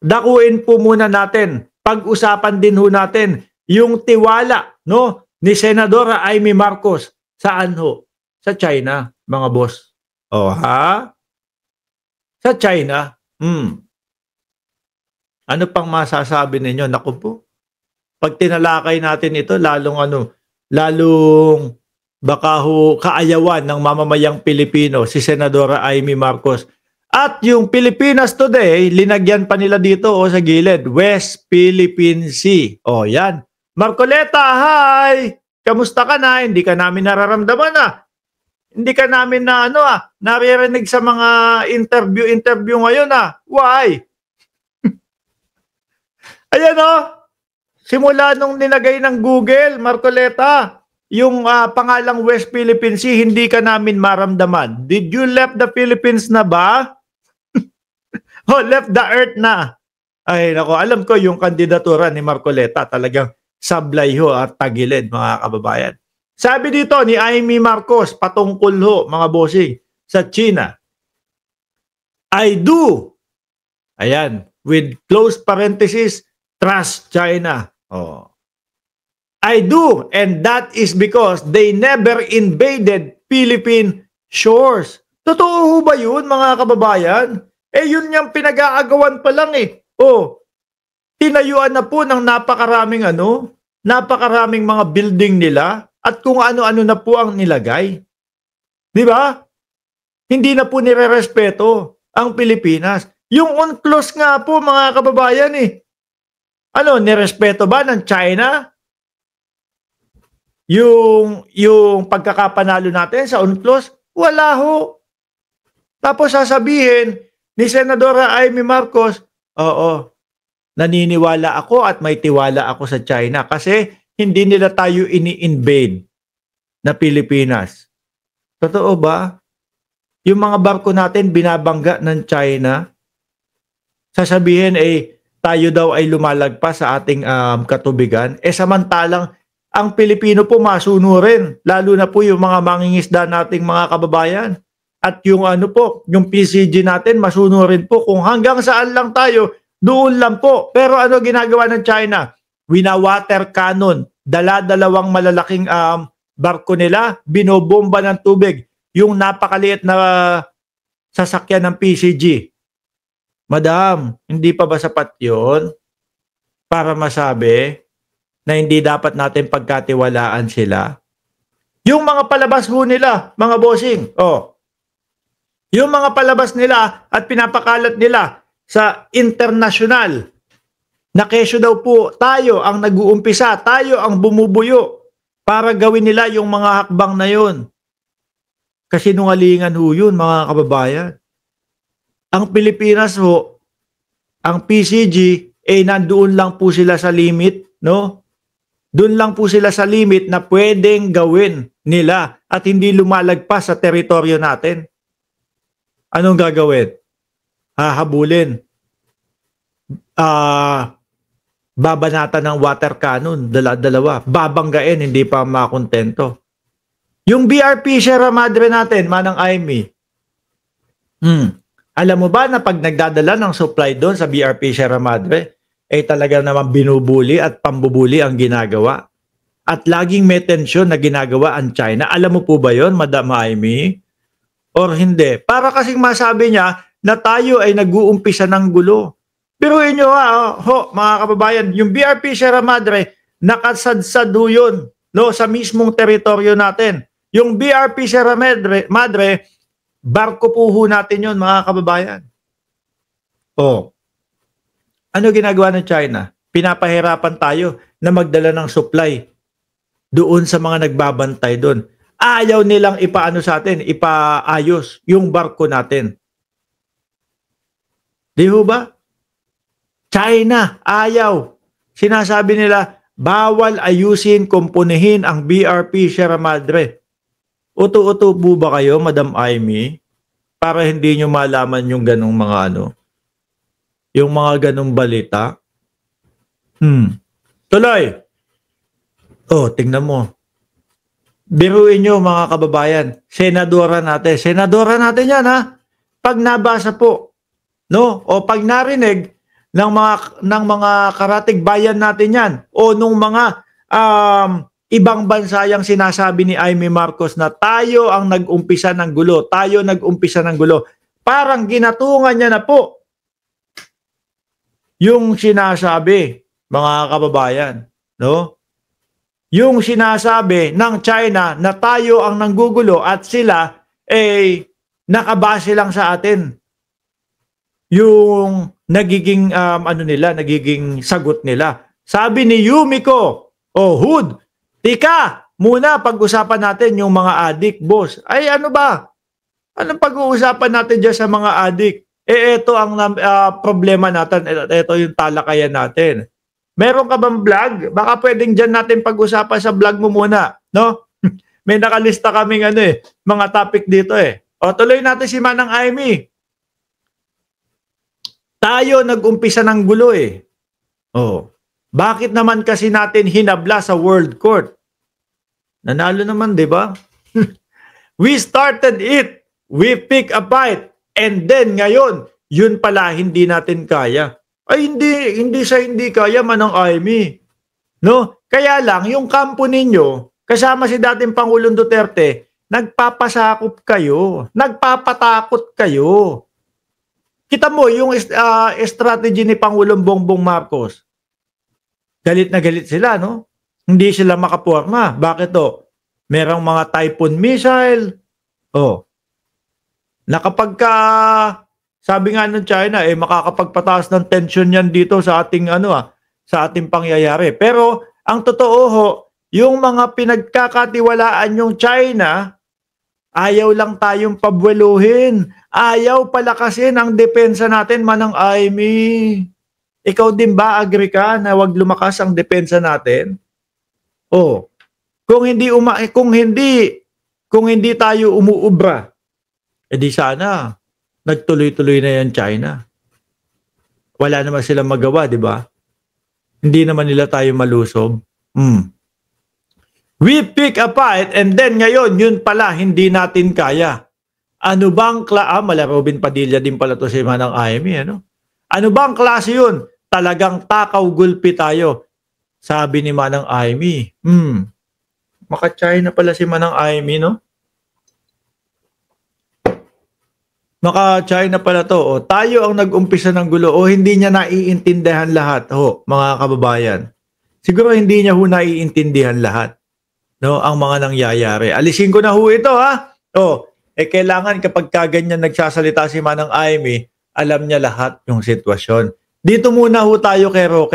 dakuin po muna natin, pag-usapan din ho natin yung tiwala, no, ni Senadora Amy Marcos. Saan ho? Sa China, mga boss. O ha? Sa China. Ano pang masasabi ninyo? Naku po. Pag tinalakay natin ito, lalong baka ho kaayawan ng mamamayang Pilipino, si Senadora Amy Marcos. At yung Pilipinas Today, linagyan pa nila dito sa gilid, West Philippine Sea. O yan. Marcoleta, hi! Kamusta ka na? Hindi ka namin nararamdaman Hindi ka namin naririnig sa mga interview ngayon Why? Ayan simula nung nilagay ng Google, Marcoleta, yung pangalang West Philippine Sea, hindi ka namin maramdaman. Did you left the Philippines na ba? Left the earth na. Ay, nako, alam ko yung kandidatura ni Marcoleta talagang sablay at tagilid, mga kababayan. Sabi dito ni Amy Marcos, patungkol mga bossing, sa China. I do. Ayan, with close parenthesis, trust China. I do, and that is because they never invaded Philippine shores. Totoo ho ba yun, mga kababayan? Yun yung pinag-aagawan pa lang tinayuan na po ng napakaraming mga building nila at kung ano-ano na po ang nilagay. Di ba? Hindi na po nirerespeto ang Pilipinas. Yung UNCLOS nga po, mga kababayan nirespeto ba ng China? Yung pagkakapanalo natin sa UNCLOS? Wala ho. Tapos sasabihin ni Senadora Amy Marcos, naniniwala ako at may tiwala ako sa China kasi hindi nila tayo ini-invade na Pilipinas. Totoo ba? Yung mga barko natin binabangga ng China, sasabihin tayo daw ay lumalagpas sa ating katubigan. Samantalang ang Pilipino po masunurin, lalo na po yung mga mangingisda nating mga kababayan. At yung yung PCG natin masunurin po kung hanggang saan lang tayo, doon lang po. Pero ano ginagawa ng China? Wina-water cannon, dala-dalawang malalaking barko nila, binobomba ng tubig yung napakaliit na sasakyan ng PCG. Madam, hindi pa ba sapat yun para masabi na hindi dapat natin pagkatiwalaan sila? Yung mga palabas ho nila, mga bossing, yung mga palabas nila at pinapakalat nila sa international na kesyo daw po tayo ang nag-uumpisa, tayo ang bumubuyo para gawin nila yung mga hakbang na yun. Kasinungalingan ho yun, mga kababayan. Ang Pilipinas ho, ang PCG, nandoon lang po sila sa limit, no? Doon lang po sila sa limit na pwedeng gawin nila at hindi lumalagpas sa teritoryo natin. Anong gagawin? Hahabulin. Babanatan ng water cannon, dalawa. Babanggain, hindi pa makontento. Yung BRP Sierra Madre natin, Manang Amy, alam mo ba na pag nagdadala ng supply doon sa BRP Sierra Madre, talaga naman binubuli at pambubuli ang ginagawa. At laging may tensyon na ginagawa ang China. Alam mo po ba yon, Madam Amy? Or hindi? Para kasing masabi niya na tayo ay nag-uumpisa ng gulo. Pero inyo mga kababayan, yung BRP Sierra Madre, nakasadsad yun, no, sa mismong teritoryo natin. Yung BRP Sierra Madre, barko po natin yun, mga kababayan. Ano ginagawa ng China? Pinapahirapan tayo na magdala ng supply doon sa mga nagbabantay doon. Ayaw nilang ipaano sa atin, ipaayos yung barko natin. Di ho ba? China, ayaw. Sinasabi nila, bawal ayusin, kumpunihin ang BRP Sierra Madre. Uto-uto po ba kayo, Madam Amy, para hindi nyo malaman yung ganong mga yung mga ganong balita? Tuloy. Tingnan mo. Biruin nyo, mga kababayan, senadora natin yan, ha? Pag nabasa po, no? O pag narinig ng mga karatig bayan natin 'yan o nung mga ibang bansa yang sinasabi ni Amy Marcos na tayo ang nag-umpisa ng gulo, tayo nag-umpisa ng gulo. Parang ginatungan niya na po yung sinasabi, mga kababayan, no? Yung sinasabi ng China na tayo ang nanggugulo at sila nakabase lang sa atin. Yung nagiging nagiging sagot nila. Sabi ni Yumiko, Hood, tika, muna pag-usapan natin yung mga adik, boss. Ay ano ba? Anong pag-uusapan natin dyan sa mga adik? Ito ang problema natin. Ito yung talakayan natin. Meron ka bang vlog? Baka pwedeng dyan natin pag-usapan sa vlog mo muna. No? May nakalista kaming mga topic dito O tuloy natin si Manang Amy. Tayo nag-umpisa ng gulo Bakit naman kasi natin hinabla sa World Court? Nanalo naman, di ba? We started it. We pick a fight. And then ngayon, yun pala hindi natin kaya. Ay hindi kaya, Manang Amy. No? Kaya lang yung kampo ninyo, kasama si dating Pangulong Duterte, nagpapasakop kayo, nagpapatakot kayo. Kita mo yung strategy ni Pangulong Bongbong Marcos. Galit na galit sila, no? Hindi sila makaporma. Bakit to? Merong mga Typhoon missile. Nakapagka sabi nga ng China makakapagpataas ng tension yan dito sa ating sa ating pangyayari. Pero ang totoo yung mga pinagkakatiwalaan yung China, ayaw lang tayong pabweluhin. Ayaw pala kasi ng depensa natin, Manang Amy. Ikaw din ba agree ka na wag lumakas ang depensa natin? Kung hindi tayo umuubra, di sana nagtuloy-tuloy na yan China. Wala naman silang magawa, di ba? Hindi naman nila tayo malusob. We pick a fight and then ngayon, yun pala, hindi natin kaya. Ano bang mala Robin Padilla din pala to si Manang Amy, Ano bang klase yun? Talagang takaw gulpi tayo. Sabi ni Manang Amy. Maka-China pala si Manang Amy, no? Maka-China pala to. Tayo ang nag-umpisa ng gulo. Hindi niya naiintindihan lahat, mga kababayan. Siguro hindi niya naiintindihan lahat, no, ang mga nangyayari. Alisin ko na ito, ha? Kailangan kapag kaganyan nagsasalita si Manang Amy, alam niya lahat yung sitwasyon. Dito muna tayo kay Roque.